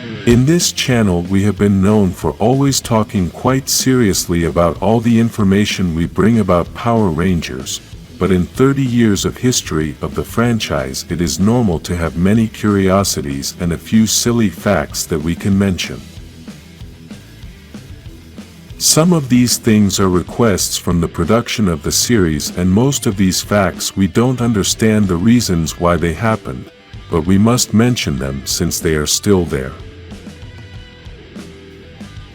In this channel we have been known for always talking quite seriously about all the information we bring about Power Rangers, but in 30 years of history of the franchise it is normal to have many curiosities and a few silly facts that we can mention. Some of these things are requests from the production of the series, and most of these facts we don't understand the reasons why they happened, but we must mention them since they are still there.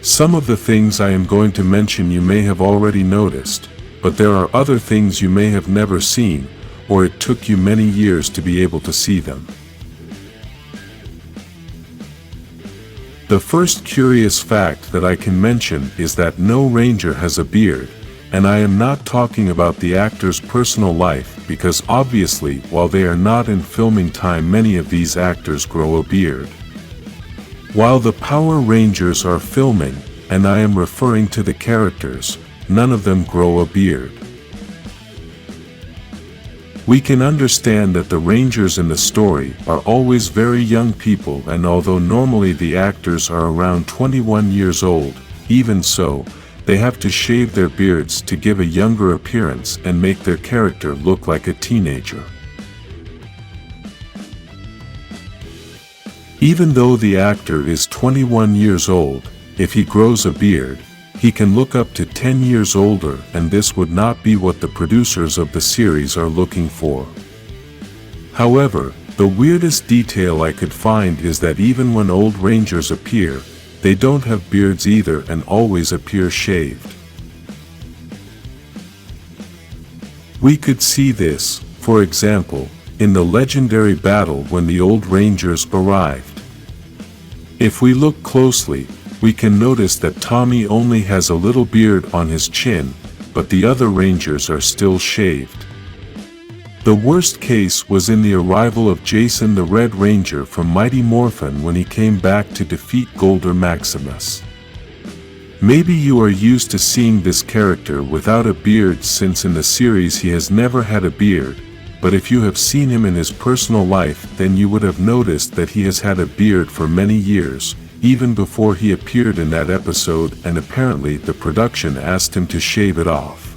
Some of the things I am going to mention you may have already noticed, but there are other things you may have never seen, or it took you many years to be able to see them. The first curious fact that I can mention is that no Ranger has a beard, and I am not talking about the actor's personal life because obviously while they are not in filming time many of these actors grow a beard. While the Power Rangers are filming, and I am referring to the characters, none of them grow a beard. We can understand that the Rangers in the story are always very young people, and although normally the actors are around 21 years old, even so, they have to shave their beards to give a younger appearance and make their character look like a teenager. Even though the actor is 21 years old, if he grows a beard, he can look up to 10 years older, and this would not be what the producers of the series are looking for. However, the weirdest detail I could find is that even when old Rangers appear, they don't have beards either and always appear shaved. We could see this, for example, in the legendary battle when the old Rangers arrived. If we look closely, we can notice that Tommy only has a little beard on his chin, but the other Rangers are still shaved. The worst case was in the arrival of Jason the Red Ranger from Mighty Morphin when he came back to defeat Golder Maximus. Maybe you are used to seeing this character without a beard since in the series he has never had a beard, but if you have seen him in his personal life then you would have noticed that he has had a beard for many years, even before he appeared in that episode, and apparently the production asked him to shave it off.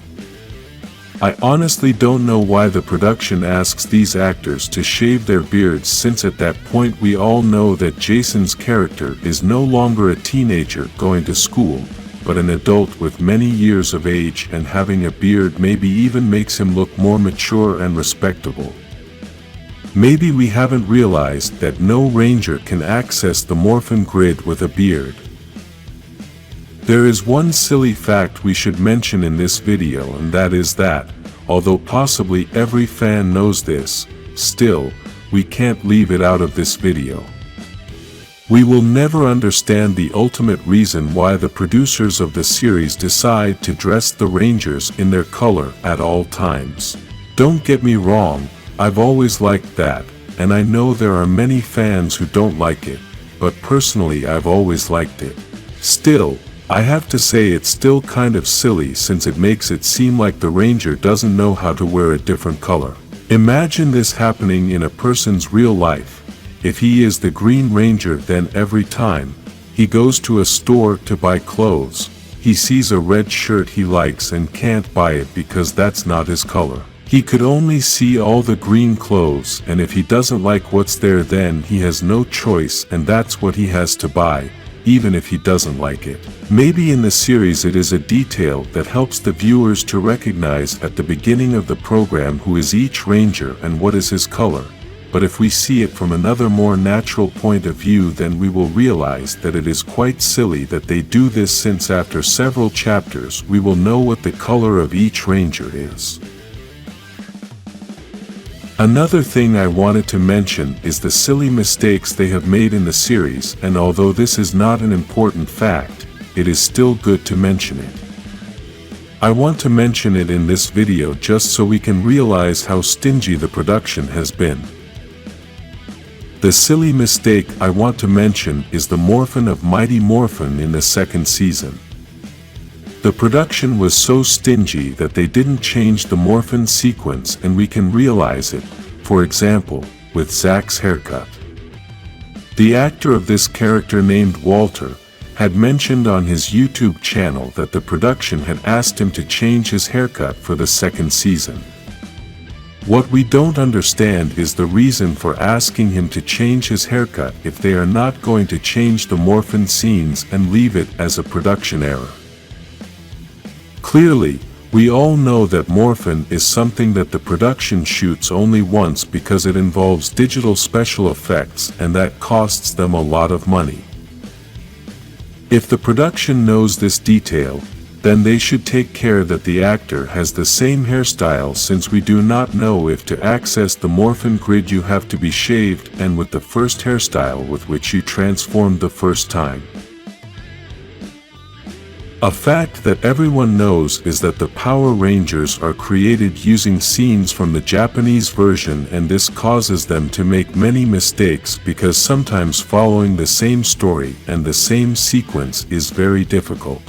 I honestly don't know why the production asks these actors to shave their beards, since at that point we all know that Jason's character is no longer a teenager going to school, but an adult with many years of age, and having a beard maybe even makes him look more mature and respectable. Maybe we haven't realized that no Ranger can access the Morphin grid with a beard. There is one silly fact we should mention in this video, and that is that, although possibly every fan knows this, still, we can't leave it out of this video. We will never understand the ultimate reason why the producers of the series decide to dress the Rangers in their color at all times. Don't get me wrong, I've always liked that, and I know there are many fans who don't like it, but personally I've always liked it. Still, I have to say it's still kind of silly since it makes it seem like the Ranger doesn't know how to wear a different color. Imagine this happening in a person's real life. If he is the Green Ranger, then every time he goes to a store to buy clothes, he sees a red shirt he likes and can't buy it because that's not his color. He could only see all the green clothes, and if he doesn't like what's there then he has no choice and that's what he has to buy, even if he doesn't like it. Maybe in the series it is a detail that helps the viewers to recognize at the beginning of the program who is each Ranger and what is his color, but if we see it from another more natural point of view then we will realize that it is quite silly that they do this, since after several chapters we will know what the color of each Ranger is. Another thing I wanted to mention is the silly mistakes they have made in the series, and although this is not an important fact, it is still good to mention it. I want to mention it in this video just so we can realize how stingy the production has been. The silly mistake I want to mention is the Morphin of Mighty Morphin in the second season. The production was so stingy that they didn't change the Morphin sequence, and we can realize it, for example, with Zack's haircut. The actor of this character named Walter had mentioned on his YouTube channel that the production had asked him to change his haircut for the second season. What we don't understand is the reason for asking him to change his haircut if they are not going to change the Morphin scenes and leave it as a production error. Clearly, we all know that Morphin is something that the production shoots only once because it involves digital special effects and that costs them a lot of money. If the production knows this detail, then they should take care that the actor has the same hairstyle, since we do not know if to access the Morphin grid you have to be shaved and with the first hairstyle with which you transformed the first time. A fact that everyone knows is that the Power Rangers are created using scenes from the Japanese version, and this causes them to make many mistakes because sometimes following the same story and the same sequence is very difficult.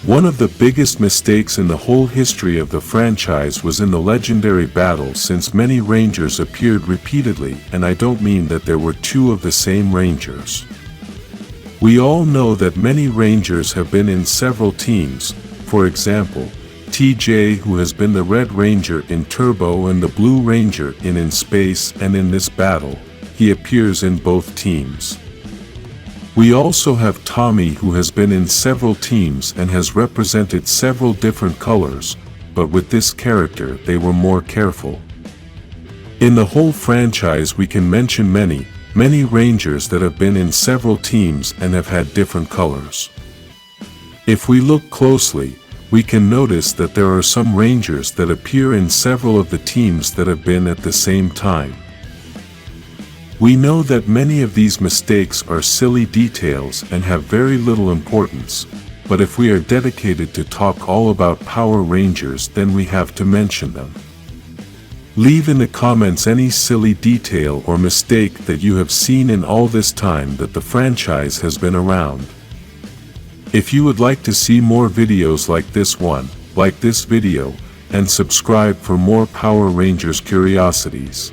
One of the biggest mistakes in the whole history of the franchise was in the legendary battle, since many Rangers appeared repeatedly, and I don't mean that there were two of the same Rangers. We all know that many Rangers have been in several teams. For example, TJ, who has been the Red Ranger in Turbo and the Blue Ranger in Space, and in this battle, he appears in both teams. We also have Tommy, who has been in several teams and has represented several different colors, but with this character they were more careful. In the whole franchise we can mention many Rangers that have been in several teams and have had different colors. If we look closely, we can notice that there are some Rangers that appear in several of the teams that have been at the same time. We know that many of these mistakes are silly details and have very little importance, but if we are dedicated to talk all about Power Rangers, then we have to mention them. Leave in the comments any silly detail or mistake that you have seen in all this time that the franchise has been around. If you would like to see more videos like this one, like this video, and subscribe for more Power Rangers curiosities.